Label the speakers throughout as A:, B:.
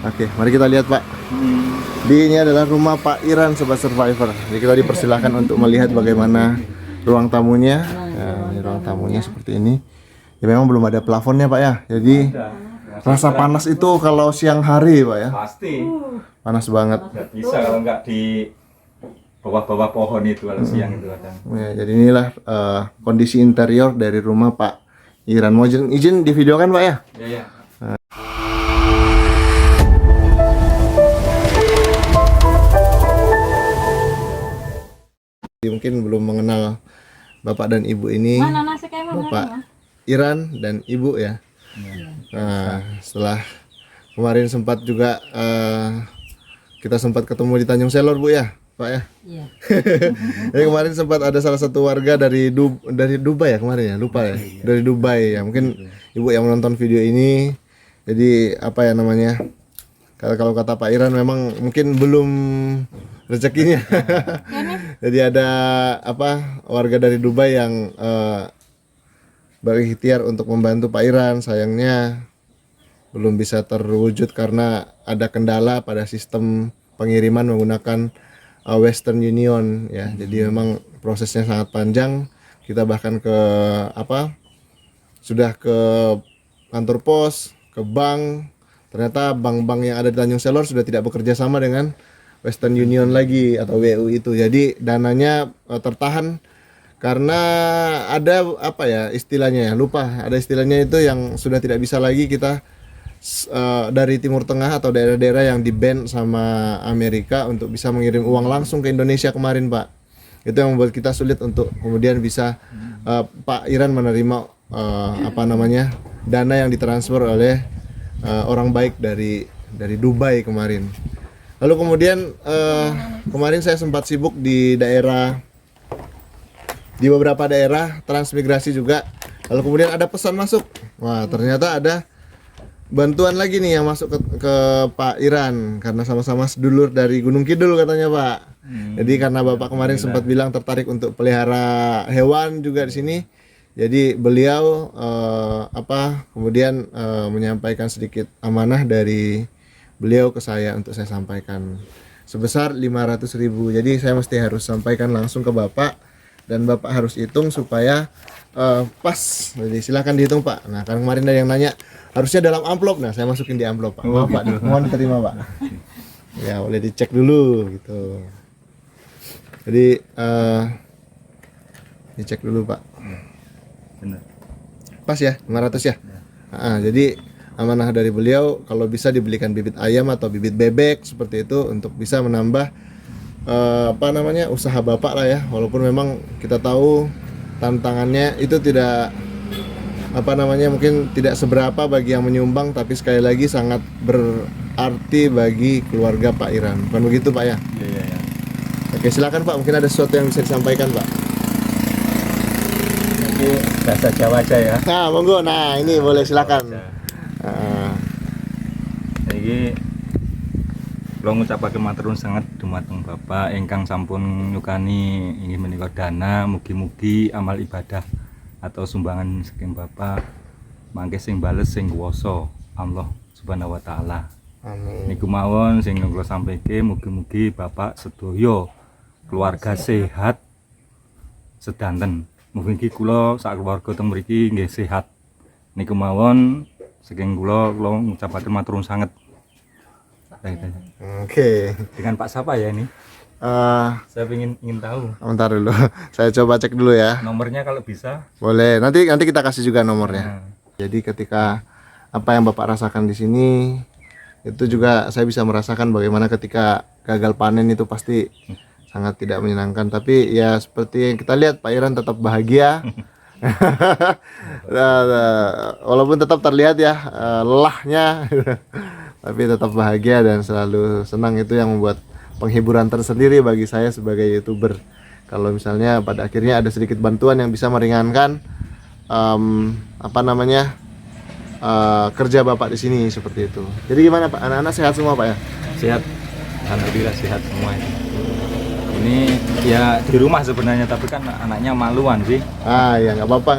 A: Oke, mari kita lihat Pak. Ini adalah rumah Pak Iran Sobat Survivor. Jadi kita dipersilahkan untuk melihat bagaimana ruang tamunya. Ya, ini ruang tamunya seperti ini. Ya memang belum ada plafonnya Pak ya. Jadi rasa panas itu kalau siang hari Pak ya.
B: Pasti.
A: Panas banget.
B: Nggak bisa kalau nggak di bawah-bawah pohon itu kalau siang itu kadang.
A: Ya, jadi inilah kondisi interior dari rumah Pak Iran. Mau izin di video kan Pak ya?
B: Iya, iya.
A: Mungkin belum mengenal Bapak dan Ibu ini.
C: Mana nasi kemana?
A: Bapak Iran dan Ibu ya. Nah, setelah kemarin sempat juga kita sempat ketemu di Tanjung Selor Bu ya, Pak ya.
C: Iya.
A: Jadi kemarin sempat ada salah satu warga dari Dubai ya kemarin ya, lupa ya. Dari Dubai ya. Mungkin Ibu yang menonton video ini, jadi apa ya namanya? Kalau kata Pak Iran memang mungkin belum rezekinya. Jadi ada apa warga dari Dubai yang berikhtiar untuk membantu Pak Iran. Sayangnya belum bisa terwujud karena ada kendala pada sistem pengiriman menggunakan Western Union ya. Jadi memang prosesnya sangat panjang. Kita bahkan ke sudah ke kantor pos, ke bank. Ternyata bank-bank yang ada di Tanjung Selor sudah tidak bekerja sama dengan Western Union lagi atau WU itu. Jadi dananya tertahan karena ada apa ya istilahnya ya, lupa. Ada istilahnya itu yang sudah tidak bisa lagi kita dari Timur Tengah atau daerah-daerah yang di-ban sama Amerika untuk bisa mengirim uang langsung ke Indonesia kemarin, Pak. Itu yang membuat kita sulit untuk kemudian bisa Pak Iran menerima dana yang ditransfer oleh orang baik dari Dubai kemarin. Lalu kemudian kemarin saya sempat sibuk di beberapa daerah transmigrasi juga. Lalu kemudian ada pesan masuk. Wah, ternyata ada bantuan lagi nih yang masuk ke Pak Iran karena sama-sama sedulur dari Gunung Kidul katanya Pak. Jadi karena Bapak kemarin sempat bilang tertarik untuk pelihara hewan juga di sini. Jadi beliau kemudian menyampaikan sedikit amanah dari beliau ke saya untuk saya sampaikan sebesar 500.000. Jadi saya mesti harus sampaikan langsung ke Bapak dan Bapak harus hitung supaya pas. Jadi silakan dihitung Pak. Nah kan kemarin ada yang nanya harusnya dalam amplop. Nah saya masukin di amplop Pak. Maaf Pak, mohon diterima Pak. Ya boleh dicek dulu gitu. Jadi dicek dulu Pak.
B: Benar.
A: Pas ya 500 ya. Jadi amanah dari beliau kalau bisa dibelikan bibit ayam atau bibit bebek seperti itu untuk bisa menambah usaha Bapak lah ya. Walaupun memang kita tahu tantangannya itu tidak mungkin tidak seberapa bagi yang menyumbang, tapi sekali lagi sangat berarti bagi keluarga Pak Iran. Bukan begitu Pak ya?
B: Iya.
A: Oke, silakan Pak, mungkin ada sesuatu yang bisa disampaikan Pak.
B: Ini bahasa Jawa aja ya.
A: Nah, monggo. Nah, ini boleh silakan.
B: Jadi kula ngucapaken matur nuwun sanget dumateng Bapak ingkang sampun nyukani inggih menika dana, mugi-mugi amal ibadah atau sumbangan saking Bapak mangke sing bales sing kuwasa Allah Subhanahu wa taala.
A: Amin.
B: Niku mawon sing kula sampaikan, mugi-mugi Bapak sedaya keluarga sehat sedanten. Mugi kula sak keluarga teng mriki nggih sehat. Niku mawon saking kula ngucapaken matur nuwun sanget.
A: Oke.
B: Dengan Pak siapa ya ini? Saya ingin tahu.
A: Bentar dulu. Saya coba cek dulu ya.
B: Nomornya kalau bisa.
A: Boleh. Nanti kita kasih juga nomornya. Jadi ketika apa yang Bapak rasakan di sini itu juga saya bisa merasakan bagaimana ketika gagal panen itu pasti sangat tidak menyenangkan, tapi ya seperti yang kita lihat Pak Iran tetap bahagia. Walaupun tetap terlihat ya lelahnya tapi tetap bahagia dan selalu senang. Itu yang membuat penghiburan tersendiri bagi saya sebagai YouTuber. Kalau misalnya pada akhirnya ada sedikit bantuan yang bisa meringankan kerja Bapak di sini seperti itu. Jadi gimana Pak? Anak-anak sehat semua Pak ya?
B: Sehat. Alhamdulillah sehat semua ini. Ini ya di rumah sebenarnya, tapi kan anaknya maluan sih.
A: Ya nggak apa-apa.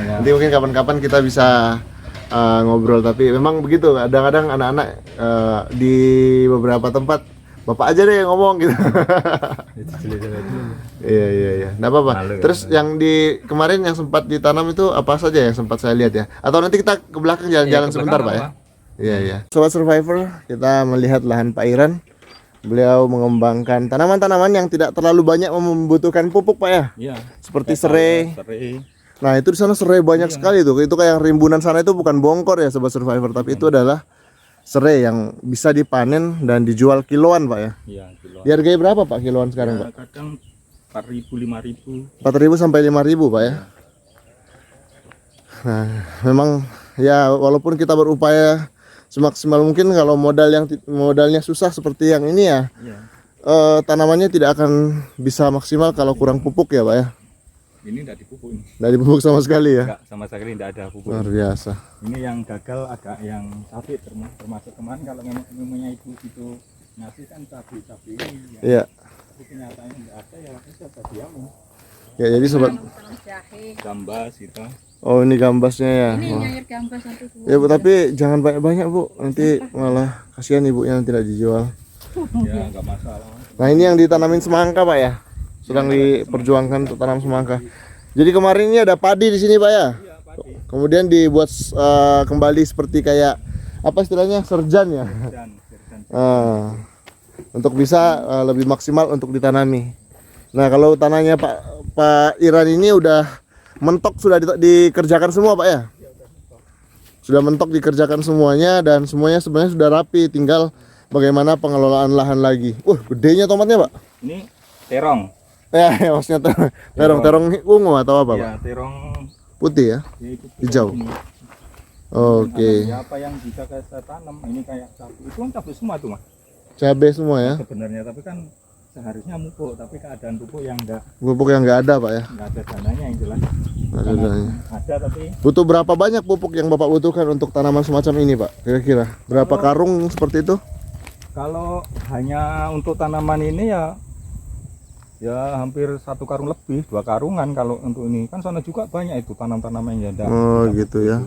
B: Ya.
A: Nanti mungkin kapan-kapan kita bisa ngobrol, tapi memang begitu. Kadang-kadang anak-anak di beberapa tempat bapak aja deh yang ngomong gitu. Iya iya iya. Nggak apa-apa.
B: Malu kan?
A: Terus yang di kemarin yang sempat ditanam itu apa saja yang sempat saya lihat ya? Atau nanti kita ke belakang jalan-jalan
B: Iya, ke
A: sebentar
B: belakang
A: Pak ya?
B: apa?
A: Iya iya. Sobat Survivor, kita melihat lahan Pak Iran. Beliau mengembangkan tanaman-tanaman yang tidak terlalu banyak membutuhkan pupuk Pak ya.
B: Iya.
A: Seperti
B: Kayak
A: serai.
B: serai.
A: Nah itu di sana serai banyak sekali tuh. Itu kayak rimbunan sana itu bukan bongkor ya Sobat Survivor, tapi itu adalah serai yang bisa dipanen dan dijual kiloan Pak ya.
B: Iya, kilo.
A: Dihargai berapa Pak kiloan sekarang Pak?
B: Kadang 4.000, 5.000.
A: 4.000 sampai 5.000 Pak ya. Nah, memang ya walaupun kita berupaya semaksimal mungkin, kalau modalnya susah seperti yang ini ya,
B: Iya.
A: tanamannya tidak akan bisa maksimal kalau kurang pupuk ya Pak ya.
B: Ini enggak dipupuk ini.
A: Nggak dipupuk sama sekali ya.
B: Enggak, sama sekali enggak ada pupuk.
A: Luar biasa.
B: Ini yang gagal agak yang cabai termasuk kemarin kalau memangnya ibu itu ngasih kan cabai ini ya.
A: Iya.
B: Tapi kenyataannya enggak ada ya, kita diamu.
A: Ya jadi sobat.
C: Tanam jahe.
B: Gambas gitu.
A: Oh ini gambasnya ya.
C: Ini
A: Wah.
C: nyayur gambas satu dua.
A: Ya Bu, tapi jangan banyak-banyak Bu. Nanti malah kasihan ibunya nanti tidak dijual.
B: Ya enggak masalah.
A: Nah ini yang ditanamin semangka Pak ya. Sedang diperjuangkan untuk tanam semangka. Jadi kemarin ini ada padi di sini Pak ya.
B: Iya, padi.
A: Kemudian dibuat kembali seperti kayak apa istilahnya, serjan ya.
B: Dan
A: Untuk bisa lebih maksimal untuk ditanami. Nah kalau tanahnya Pak Iran ini udah mentok, sudah dikerjakan semua Pak ya. Sudah mentok dikerjakan semuanya dan semuanya sebenarnya sudah rapi. Tinggal bagaimana pengelolaan lahan lagi. Gedenya tomatnya Pak.
B: Ini terong.
A: Ya, maksudnya terong ungu atau apa Pak?
B: Ya, terong
A: Putih ya.
B: ya, itu
A: Hijau.
B: ini.
A: Oke.
B: Ya, apa yang bisa saya tanam ini kayak cabai. Itu kan cabai semua tuh, Mas.
A: Cabai semua ya.
B: Sebenarnya tapi kan seharusnya pupuk, tapi keadaan pupuk yang
A: Pupuk yang nggak ada Pak ya.
B: enggak ada dananya yang jelas.
A: Nggak ada dananya.
B: Ada tapi
A: Butuh berapa banyak pupuk yang Bapak butuhkan untuk tanaman semacam ini Pak? Kira-kira berapa karung seperti itu?
B: kalau hanya untuk tanaman ini ya hampir 1 karung lebih, 2 karungan kalau untuk ini. Kan sana juga banyak itu tanam-tanaman yang ada.
A: Oh gitu ya.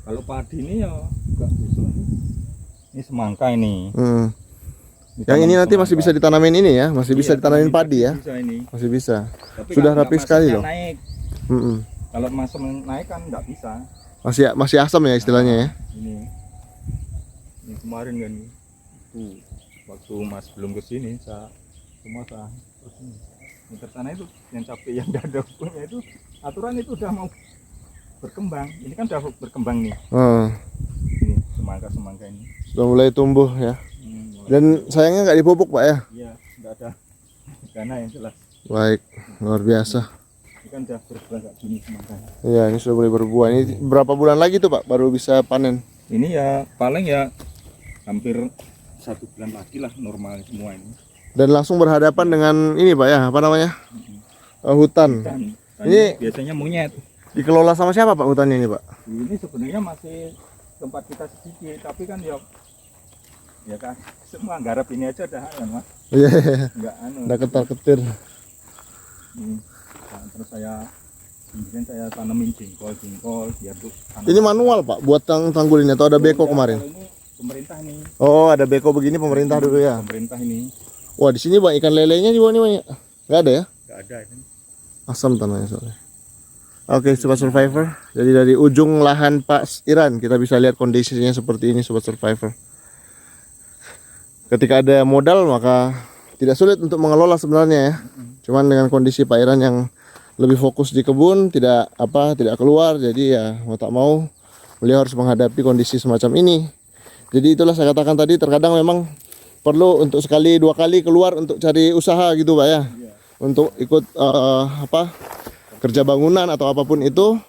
B: Kalau padi ini ya enggak bisa. Ini semangka ini.
A: Yang ini nanti masih bisa ditanamin ini ya, masih bisa
B: Iya,
A: ditanamin padi ya,
B: Bisa ini.
A: masih bisa.
B: Tapi
A: Sudah
B: kalau
A: rapi
B: nggak
A: sekali
B: masuknya
A: loh.
B: Naik.
A: Mm-mm.
B: Kalau masuk naik kan nggak bisa.
A: Masih asam ya istilahnya ya.
B: Ini kemarin kan itu waktu Mas belum kesini saya terus ini. Meter sana itu yang cabai yang nggak ada pupuknya itu aturan itu udah mau berkembang. Ini kan udah berkembang nih. Ini semangka ini.
A: Sudah mulai tumbuh ya. Dan sayangnya nggak dipupuk Pak ya.
B: Iya, nggak ada dana yang jelas.
A: Baik, luar biasa.
B: Ini kan udah berbuah kayak gini semangka.
A: Iya, ini sudah boleh berbuah. Ini berapa bulan lagi tuh Pak baru bisa panen?
B: Ini ya paling ya hampir 1 bulan lagi lah normal semua ini.
A: Dan langsung berhadapan dengan ini Pak ya, apa namanya? Hutan.
B: Dan
A: Ini-
B: biasanya monyet.
A: Dikelola sama siapa Pak hutannya ini Pak?
B: Ini sebenarnya masih tempat kita sedikit, tapi kan ya kan semua garap ini aja udah kan Mas.
A: Iya,
B: Enggak
A: udah ketar-ketir.
B: Ini. Nah, terus kemudian saya tanemin jengkol biar tuh tanam.
A: Ini manual Pak buat tanggul ini atau ada beko kemarin?
B: Kalau ini pemerintah nih,
A: Oh, ada beko begini pemerintah dulu ya.
B: pemerintah ini
A: Wah, di sini Bang ikan lelenya juga nih banyak. Nggak ada ya?
B: enggak ada ini.
A: Asam tanahnya soalnya. Oke, Sobat Survivor. Jadi dari ujung lahan Pak Iran kita bisa lihat kondisinya seperti ini Sobat Survivor. Ketika ada modal maka tidak sulit untuk mengelola sebenarnya ya. Cuman dengan kondisi Pak Iran yang lebih fokus di kebun, tidak keluar, jadi ya mau tak mau beliau harus menghadapi kondisi semacam ini. Jadi itulah saya katakan tadi, terkadang memang perlu untuk sekali 2 kali keluar untuk cari usaha gitu Pak ya. Untuk ikut kerja bangunan atau apapun itu,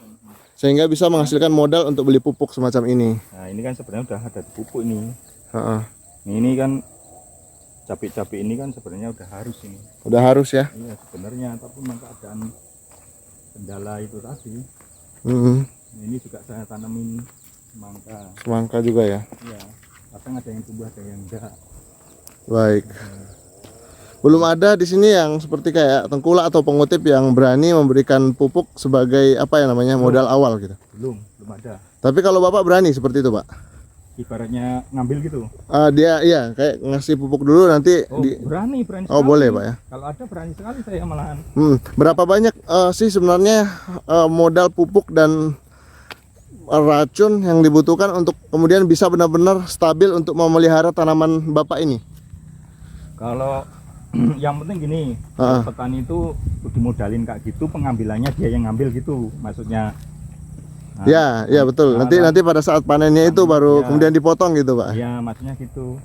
A: sehingga bisa menghasilkan modal untuk beli pupuk semacam ini.
B: Nah, ini kan sebenarnya udah ada di pupuk ini.
A: Heeh.
B: Ini kan cabai-cabai ini kan sebenarnya udah harus ini.
A: Udah harus ya.
B: Iya sebenarnya, tapi memang keadaan kendala itu tadi.
A: Mm-mm.
B: Nah, ini juga saya tanemin semangka.
A: Semangka juga ya.
B: Iya, kadang ada yang tumbuh ada yang enggak.
A: Baik. Belum ada di sini yang seperti kayak tengkulak atau pengutip yang berani memberikan pupuk sebagai apa ya namanya modal awal gitu.
B: Belum ada.
A: Tapi kalau Bapak berani seperti itu, Pak?
B: Ibaratnya ngambil gitu.
A: Dia iya kayak ngasih pupuk dulu nanti
B: Oh, berani
A: Oh,
B: sekali.
A: boleh, Pak ya.
B: Kalau ada berani sekali saya malahan.
A: Berapa banyak sih sebenarnya modal pupuk dan racun yang dibutuhkan untuk kemudian bisa benar-benar stabil untuk memelihara tanaman Bapak ini?
B: Kalau yang penting gini,
A: Heeh.
B: petani itu dimodalin kayak gitu, pengambilannya dia yang ngambil gitu, maksudnya. Nah,
A: Ya betul. Nanti pada saat panennya itu baru
B: ya.
A: kemudian dipotong gitu, Pak.
B: Ya, maksudnya gitu.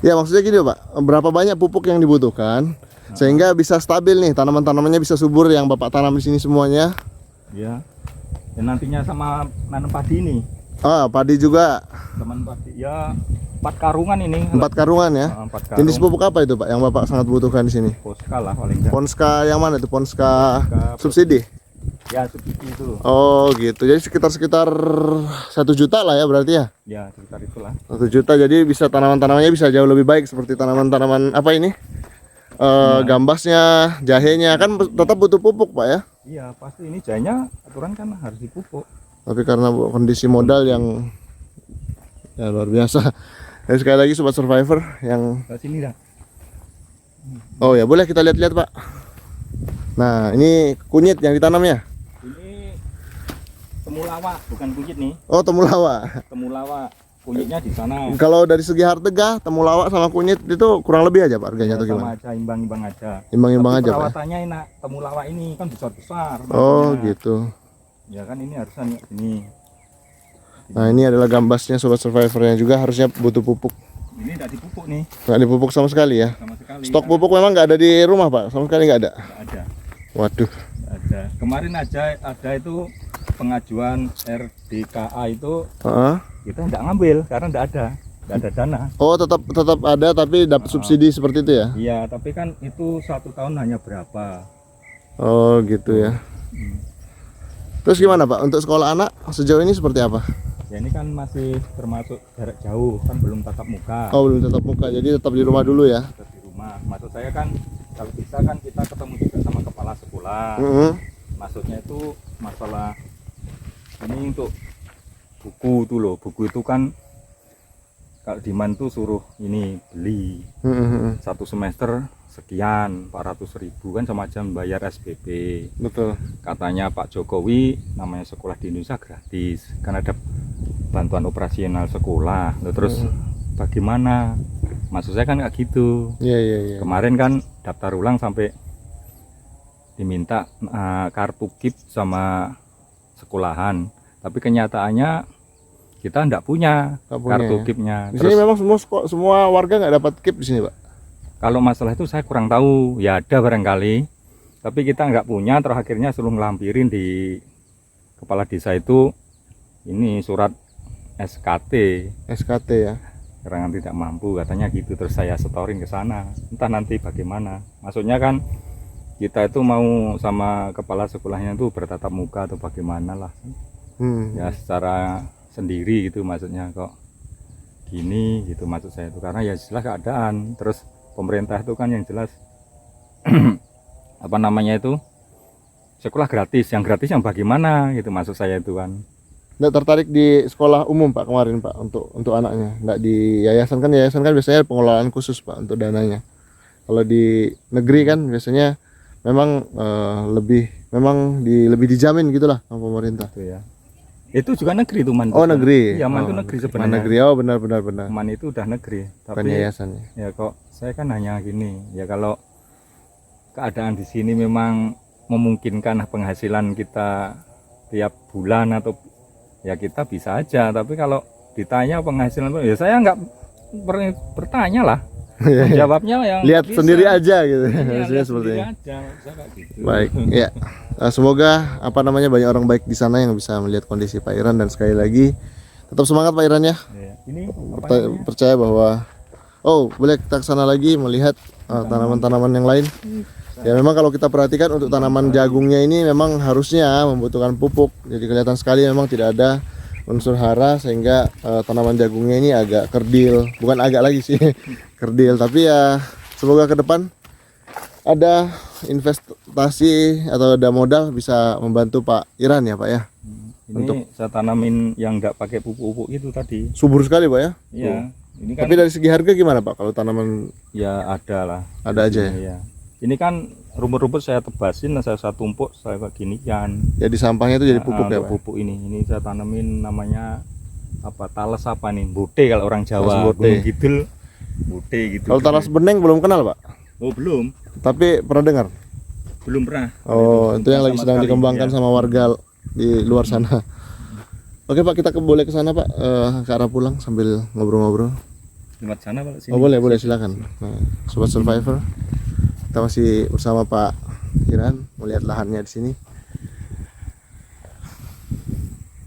A: Ya maksudnya gini, Pak. Berapa banyak pupuk yang dibutuhkan sehingga bisa stabil nih tanaman-tanamannya bisa subur yang Bapak tanam di sini semuanya.
B: Ya. Dan nantinya sama nanam padi ini.
A: Padi juga
B: Teman padi ya 4 karungan ini.
A: 4 karungan ya.
B: 4 karung.
A: Jenis pupuk apa itu, Pak, yang Bapak sangat butuhkan di sini?
B: Poska lah paling enggak.
A: Ponska yang mana itu? Ponska
B: Ponska
A: subsidi?
B: Ya, subsidi itu.
A: Oh gitu. Jadi sekitar 1 juta lah ya berarti ya.
B: Ya, sekitar itulah.
A: 1 juta, jadi bisa tanaman-tanamannya bisa jauh lebih baik seperti tanaman-tanaman apa ini? Gambasnya, jahenya kan tetap butuh pupuk, Pak ya.
B: Iya, pasti ini jahenya aturan kan harus dipupuk.
A: Tapi karena kondisi modal yang ya luar biasa. Dan sekali lagi Sobat Survivor yang
B: Ke sini dah.
A: oh ya boleh kita lihat-lihat, Pak. Nah ini kunyit yang ditanamnya.
B: Ini temulawak, bukan kunyit nih.
A: Oh temulawak.
B: Temulawak, kunyitnya di sana.
A: Kalau dari segi harga temulawak sama kunyit itu kurang lebih aja, Pak, harganya
B: Ya,
A: atau
B: sama
A: gimana?
B: aja, imbang-imbang aja.
A: Imbang-imbang
B: Tapi
A: aja, Pak.
B: perawatannya enak. Temulawak ini kan besar-besar.
A: Oh
B: makanya.
A: gitu.
B: Ya kan ini harusnya ini.
A: Nah ini adalah gambasnya Sobat Survivor yang juga harusnya butuh pupuk.
B: Ini tidak dipupuk nih,
A: Nggak dipupuk sama sekali ya.
B: sama sekali.
A: Stok pupuk memang nggak ada di rumah, Pak, sama sekali nggak ada.
B: Nggak ada.
A: Waduh.
B: Nggak ada. Kemarin aja ada itu pengajuan RDKA itu
A: Heeh.
B: kita nggak ngambil karena nggak ada dana.
A: Oh tetap ada tapi dapat subsidi seperti itu ya.
B: Iya, tapi kan itu 1 tahun hanya berapa?
A: Oh gitu ya. Terus gimana, Pak, untuk sekolah anak sejauh ini seperti apa?
B: Ya ini kan masih termasuk jarak jauh, kan belum tatap muka.
A: Oh belum tatap muka, jadi tetap di rumah dulu ya.
B: Tetap di rumah. Maksud saya kan kalau bisa kan kita ketemu juga sama kepala sekolah. Maksudnya itu masalah ini untuk buku tuh loh. Buku itu kan kalau Diman tuh suruh ini beli 1 semester sekian 400.000 kan sama aja bayar SPP.
A: Betul.
B: Katanya Pak Jokowi namanya sekolah di Indonesia gratis kan ada bantuan operasional sekolah. Loh, terus bagaimana? Maksud saya kan nggak gitu.
A: Iya.
B: Kemarin kan daftar ulang sampai diminta kartu KIP sama sekolahan, tapi kenyataannya kita nggak punya kartu
A: ya.
B: KIP-nya.
A: Di sini memang semua warga nggak dapat KIP di sini, Pak.
B: Kalau masalah itu saya kurang tahu, ya ada barangkali, tapi kita nggak punya. Terus akhirnya suruh ngelampirin di kepala desa itu ini surat
A: SKT ya.
B: keterangan tidak mampu katanya gitu. Terus saya setorin ke sana, entah nanti bagaimana. Maksudnya kan kita itu mau sama kepala sekolahnya itu bertatap muka atau bagaimana lah, ya secara sendiri gitu. Maksudnya kok gini gitu maksud saya itu, karena ya jelas keadaan. Terus pemerintah itu kan yang jelas apa namanya itu sekolah gratis, yang gratis yang bagaimana gitu maksud saya itu kan.
A: Nggak tertarik di sekolah umum, Pak, kemarin, Pak, untuk anaknya? Nggak di yayasan kan biasanya pengelolaan khusus, Pak, untuk dananya. Kalau di negeri kan biasanya memang lebih dijamin gitulah sama pemerintah.
B: Itu ya. Itu juga negeri tuh Man.
A: Oh negeri.
B: Iya Man itu negeri sebenarnya.
A: negeri. Oh benar.
B: Man itu udah negeri.
A: Bukan
B: Tapi
A: yayasannya.
B: ya kok saya kan hanya gini. Ya kalau keadaan di sini memang memungkinkan penghasilan kita tiap bulan atau ya kita bisa aja. Tapi kalau ditanya penghasilan ya saya nggak bertanya lah. Jawabnya yang
A: lihat
B: bisa.
A: Sendiri aja gitu.
B: Iya, lihat
A: seperti
B: sendiri
A: ini.
B: aja. Saya kayak gitu.
A: Baik, ya. Semoga banyak orang baik di sana yang bisa melihat kondisi Pak Iran, dan sekali lagi tetap semangat Pak Iran ya.
B: Ya, ini apa namanya?
A: Percaya bahwa boleh kita ke sana lagi melihat tanaman-tanaman yang lain. Ya memang kalau kita perhatikan untuk tanaman jagungnya ini memang harusnya membutuhkan pupuk. Jadi kelihatan sekali memang tidak ada unsur hara sehingga tanaman jagungnya ini agak kerdil. Bukan agak lagi sih, kerdil. Tapi ya semoga ke depan ada investasi atau ada modal bisa membantu Pak Iran ya, Pak ya.
B: Ini saya tanamin yang nggak pakai pupuk-pupuk itu tadi.
A: Subur sekali Pak ya.
B: Iya. Ini kan
A: Tapi dari segi harga gimana Pak kalau tanaman
B: ya ada lah.
A: ada aja ya?
B: Iya. Ini kan rumput-rumput saya tebasin, saya tumpuk, saya kayak gini kan.
A: Jadi sampahnya itu jadi pupuk ya Pak?
B: Pupuk ini saya tanamin namanya apa? Talas apa nih? Bote kalau orang Jawa.
A: Talas bote.
B: Gunung Kidul. Bote gitu.
A: Kalau talas beneng belum kenal Pak?
B: Oh belum,
A: Tapi pernah dengar?
B: belum pernah.
A: Oh itu yang lagi
B: Sama
A: sedang
B: sekali.
A: dikembangkan
B: Ya.
A: sama warga di luar sana. Oke Pak, kita boleh ke sana Pak, ke arah pulang sambil ngobrol-ngobrol.
B: Lewat sana Pak, sini.
A: Oh boleh silakan. Nah, Sobat Survivor, kita masih bersama Pak Iran melihat lahannya di sini.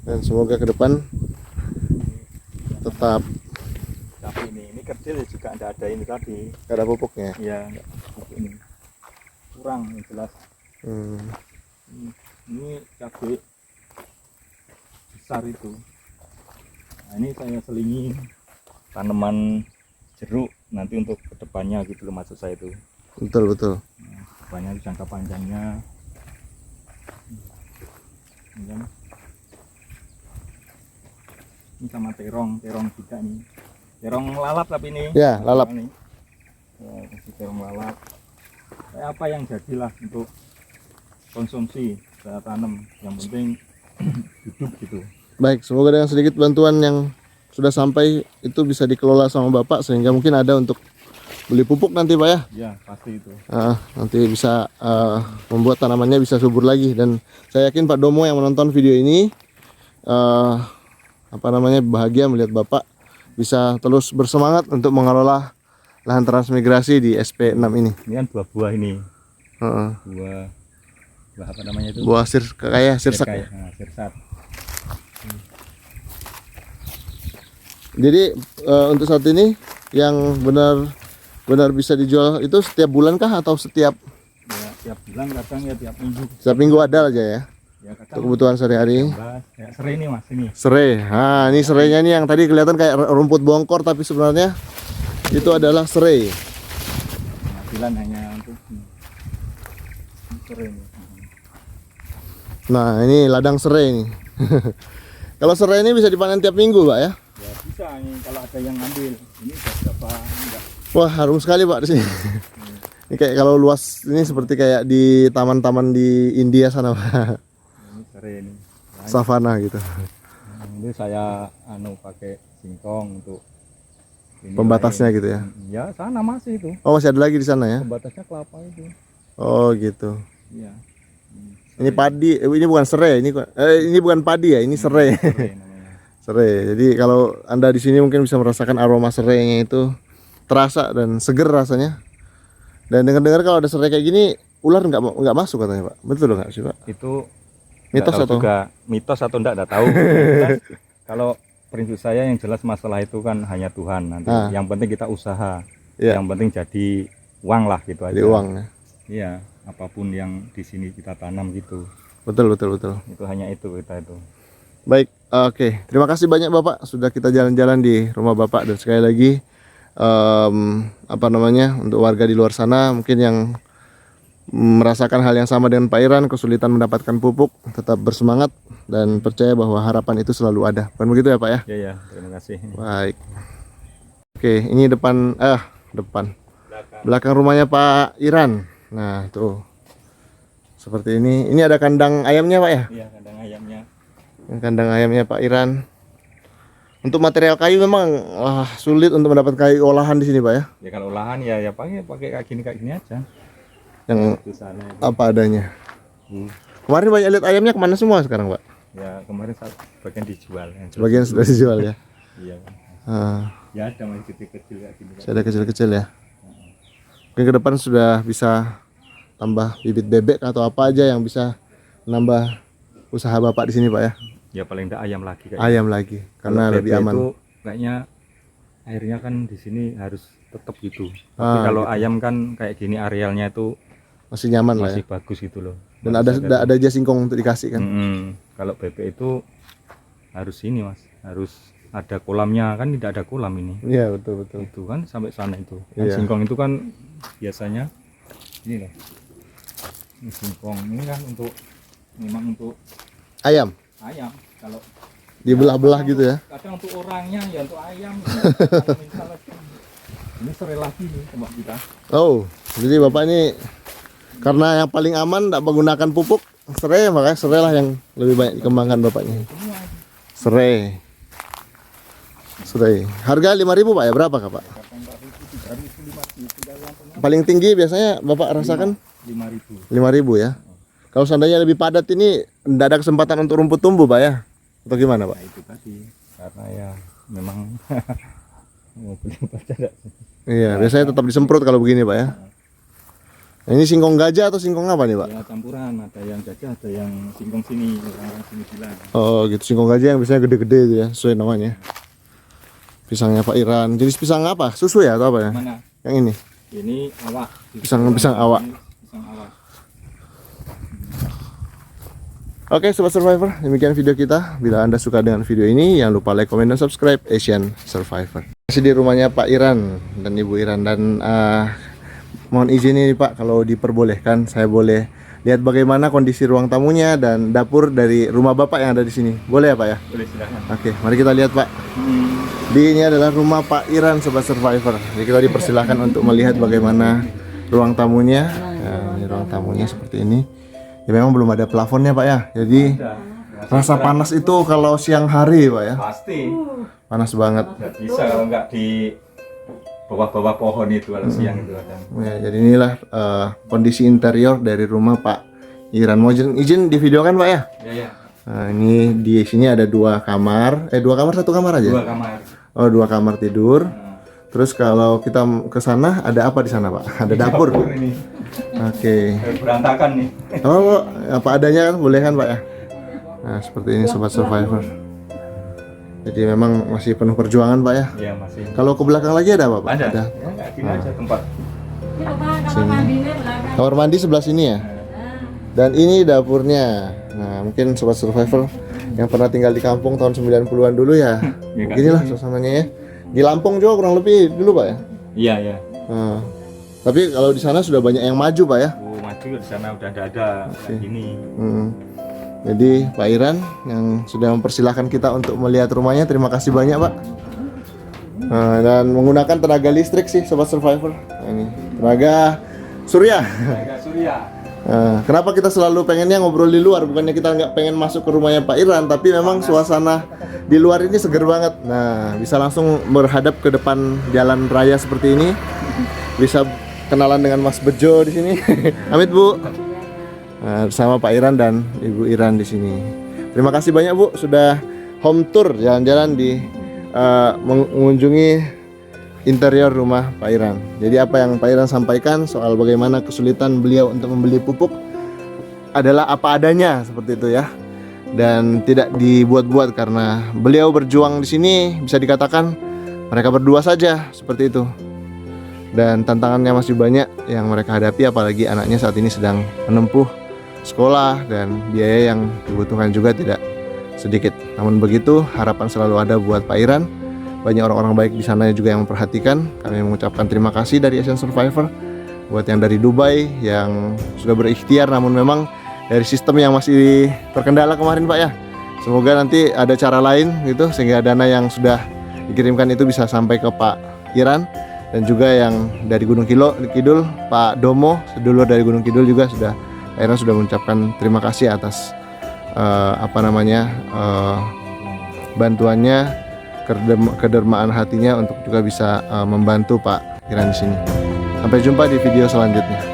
A: Dan semoga ke depan tetap
B: Tapi ini kerdil juga ada ini tadi.
A: gak ada pupuknya.
B: Iya, enggak pupuk ini. Kurang yang jelas.
A: Hmm.
B: Ini cabai besar itu. Nah, ini saya selingi tanaman jeruk nanti untuk kedepannya gitu loh maksud saya itu.
A: Betul.
B: Nah, kedepannya jangka panjangnya. Ini kan. Ini sama terong juga nih. Terong lalap tapi ini.
A: Ya, lalap.
B: Ini. Ya, kasih terong lalap. Kayak apa yang jadilah untuk konsumsi saya tanam. Yang penting hidup gitu.
A: Baik, semoga dengan sedikit bantuan yang sudah sampai itu bisa dikelola sama Bapak sehingga mungkin ada untuk beli pupuk nanti Pak ya.
B: Ya pasti itu.
A: Nanti bisa membuat tanamannya bisa subur lagi, dan saya yakin Pak Domo yang menonton video ini bahagia melihat Bapak bisa terus bersemangat untuk mengelola lahan transmigrasi di SP6 ini.
B: Ini kan buah-buah ini.
A: Heeh.
B: Buah apa namanya itu?
A: Buah sirsak.
B: Kayak sirsat.
A: Jadi untuk saat ini yang benar bisa dijual itu setiap bulan kah atau setiap
B: Ya tiap bulan kadang ya tiap minggu.
A: setiap minggu ada aja ya
B: Ya
A: untuk
B: kadang
A: kebutuhan sehari-hari?
B: ya serai ini Mas ini.
A: Serai. Nah, ini serainya nih yang tadi kelihatan kayak rumput bongkor tapi sebenarnya itu adalah serai.
B: Penghasilan hanya untuk serai ini.
A: Nah, ini ladang serai nih. Kalau serai ini bisa dipanen tiap minggu, Pak ya?
B: Ya bisa ini kalau ada yang ngambil. Ini udah berapa enggak?
A: Wah, harum sekali, Pak, di sini. Ini kayak kalau luas ini seperti kayak di taman-taman di India sana, Pak.
B: Ini serai ini. Nah,
A: Savana gitu.
B: ini saya pakai singkong untuk ini
A: Pembatasnya
B: lain.
A: gitu ya.
B: Ya sana masih itu.
A: Oh, masih ada lagi di sana ya?
B: Pembatasnya kelapa itu.
A: Oh, gitu.
B: Iya.
A: Ini padi, ini bukan serai, ini bukan padi ya, ini serai.
B: Serai namanya.
A: Serai. Jadi kalau Anda di sini mungkin bisa merasakan aroma serainya itu terasa dan seger rasanya. Dan dengar-dengar kalau ada serai kayak gini, ular nggak masuk katanya Pak. Betul nggak sih Pak?
B: Itu
A: Mitos
B: nggak tahu
A: atau?
B: juga mitos atau enggak tahu. Yang jelas, kalau prinsip saya yang jelas masalah itu kan hanya Tuhan nanti. Yang penting kita usaha.
A: Iya.
B: Yang penting jadi uang lah gitu aja.
A: Jadi uang ya.
B: Iya, apapun yang di sini kita tanam gitu.
A: Betul.
B: Itu hanya itu kita itu.
A: Baik, oke. Terima kasih banyak Bapak sudah kita jalan-jalan di rumah Bapak, dan sekali lagi untuk warga di luar sana mungkin yang merasakan hal yang sama dengan Pak Iran, kesulitan mendapatkan pupuk, tetap bersemangat dan percaya bahwa harapan itu selalu ada. Bukan begitu ya Pak ya?
B: Ya, terima kasih.
A: Baik. Oke, ini depan belakang rumahnya Pak Iran. Nah, tuh. Seperti ini. Ini ada kandang ayamnya, Pak ya?
B: Iya, kandang ayamnya.
A: Kandang ayamnya Pak Iran. Untuk material kayu memang sulit untuk mendapat kayu olahan di sini, Pak ya?
B: Ya kalau olahan ya pakai kayak gini aja.
A: Yang
B: Di sana itu.
A: apa adanya. Kemarin banyak lihat ayamnya kemana semua sekarang, Pak?
B: Ya kemarin bagian dijual.
A: Sebagian sudah dijual ya.
B: Iya.
A: Ya,
B: ada masih kecil-kecil kayak gini.
A: ada kecil-kecil ya. Mungkin ke depan sudah bisa tambah bibit bebek atau apa aja yang bisa menambah usaha Bapak di sini, Pak ya.
B: Ya paling enggak ayam lagi kayak.
A: Ayam lagi karena
B: Kalau
A: lebih
B: bebek
A: aman.
B: Itu kayaknya airnya kan di sini harus tetap gitu. Tapi kalau
A: gitu.
B: ayam kan kayak gini arealnya itu
A: Masih nyaman lah ya.
B: masih bagus gitu loh.
A: Dan ada aja singkong untuk dikasih kan.
B: Kalau bebek itu harus ini Mas, harus ada kolamnya, kan tidak ada kolam ini.
A: Iya, betul.
B: Itu kan sampai sana itu. Kan
A: Iya.
B: singkong itu kan biasanya ini loh. Ini singkong ini kan memang untuk
A: Ayam.
B: ayam. Kalau
A: Dibelah-belah gitu ya.
B: kadang untuk orangnya ya untuk ayam. Kalau misalnya ini serai lagi nih tempat kita.
A: Oh, jadi Bapak ini karena yang paling aman tidak menggunakan pupuk serai, makanya serai lah yang lebih banyak dikembangkan Bapaknya.
B: Semua
A: Serai. Serai. Harga 5.000 Pak ya, berapa Kak Pak?
B: 8.000, 3.000,
A: Paling tinggi biasanya Bapak rasakan
B: 5.000.
A: 5.000 ya. Kalau seandainya lebih padat ini tidak ada kesempatan untuk rumput tumbuh Pak ya? Atau gimana Pak?
B: Nah, itu tadi karena ya memang mau beli pada
A: Iya, biasanya tetap disemprot kalau begini Pak ya. Nah, ini singkong gajah atau singkong apa nih Pak?
B: ya campuran, ada yang gajah, ada yang singkong sini, orang sini bilang.
A: Oh gitu, singkong gajah yang biasanya gede-gede itu ya, sesuai namanya. Pisangnya Pak Iran. Jenis pisang apa? Susu ya atau apa ya?
B: Mana?
A: Yang ini?
B: Ini awak.
A: Pisang awak.
B: Ini pisang awak.
A: Oke Sobat Survivor, demikian video kita. Bila Anda suka dengan video ini, jangan lupa like, comment, dan subscribe Asian Survivor. Masih di rumahnya Pak Iran dan Ibu Iran. Dan mohon izin ini Pak, kalau diperbolehkan saya boleh lihat bagaimana kondisi ruang tamunya dan dapur dari rumah Bapak yang ada di sini. Boleh ya Pak ya?
B: Boleh silakan.
A: Oke, mari kita lihat Pak. Ini adalah rumah Pak Iran Sobat Survivor. Jadi kita dipersilahkan untuk melihat bagaimana ruang tamunya. Nah, ini ruang tamunya seperti ini. Ya memang belum ada plafonnya Pak ya. Jadi rasa panas itu kalau siang hari Pak ya.
B: Pasti.
A: Panas banget.
B: Nggak bisa kalau nggak di bawah-bawah pohon itu kalau siang itu ada.
A: Ya, jadi inilah kondisi interior dari rumah Pak Iran. Mau izin di video kan Pak ya?
B: Ya ya.
A: Nah, ini di sini ada 2 kamar. 2 kamar, 1 kamar aja?
B: 2 kamar.
A: Oh, 2 kamar tidur. Terus kalau kita ke sana ada apa di sana Pak? Ada dapur.
B: Ini
A: Oke.
B: berantakan nih.
A: Oh, apa adanya kan boleh kan Pak ya? Nah, seperti ini Sobat Survivor. Jadi memang masih penuh perjuangan Pak ya.
B: Iya masih.
A: Kalau ke belakang lagi ada apa Pak?
B: Ada. Ya, kayak gini aja tempat.
A: Kamar mandi sebelah sini ya. Dan ini dapurnya. Nah, mungkin Sobat Survivor yang pernah tinggal di kampung tahun 90-an dulu ya.
B: Ya, kan?
A: Beginilah suasananya ya. Di Lampung juga kurang lebih dulu Pak ya.
B: Iya ya.
A: Nah, tapi kalau di sana sudah banyak yang maju Pak ya.
B: Oh maju di sana udah ada kayak gini.
A: Jadi Pak Iran yang sudah mempersilahkan kita untuk melihat rumahnya, terima kasih banyak Pak. Dan menggunakan tenaga listrik sih Sobat Survivor. Nah, ini tenaga surya.
B: Tenaga surya.
A: Nah, kenapa kita selalu pengennya ngobrol di luar? Bukannya kita nggak pengen masuk ke rumahnya Pak Iran, tapi memang suasana di luar ini seger banget. Nah, bisa langsung berhadap ke depan jalan raya seperti ini. Bisa kenalan dengan Mas Bejo di sini. Amit Bu. Nah, bersama Pak Iran dan Ibu Iran di sini. Terima kasih banyak Bu sudah home tour jalan-jalan di mengunjungi interior rumah Pak Iran. Jadi apa yang Pak Iran sampaikan soal bagaimana kesulitan beliau untuk membeli pupuk adalah apa adanya seperti itu ya. Dan tidak dibuat-buat karena beliau berjuang di sini bisa dikatakan mereka berdua saja seperti itu. Dan tantangannya masih banyak yang mereka hadapi apalagi anaknya saat ini sedang menempuh sekolah dan biaya yang dibutuhkan juga tidak sedikit. Namun begitu harapan selalu ada buat Pak Iran. Banyak orang-orang baik di sana juga yang memperhatikan. Kami mengucapkan terima kasih dari Asian Survivor buat yang dari Dubai yang sudah berikhtiar namun memang dari sistem yang masih terkendala kemarin Pak ya. Semoga nanti ada cara lain gitu sehingga dana yang sudah dikirimkan itu bisa sampai ke Pak Iran dan juga yang dari Gunung Kidul Pak Domo sedulur dari Gunung Kidul juga sudah Pak Iran sudah mengucapkan terima kasih atas bantuannya, kedermaan hatinya untuk juga bisa membantu Pak Iran di sini. Sampai jumpa di video selanjutnya.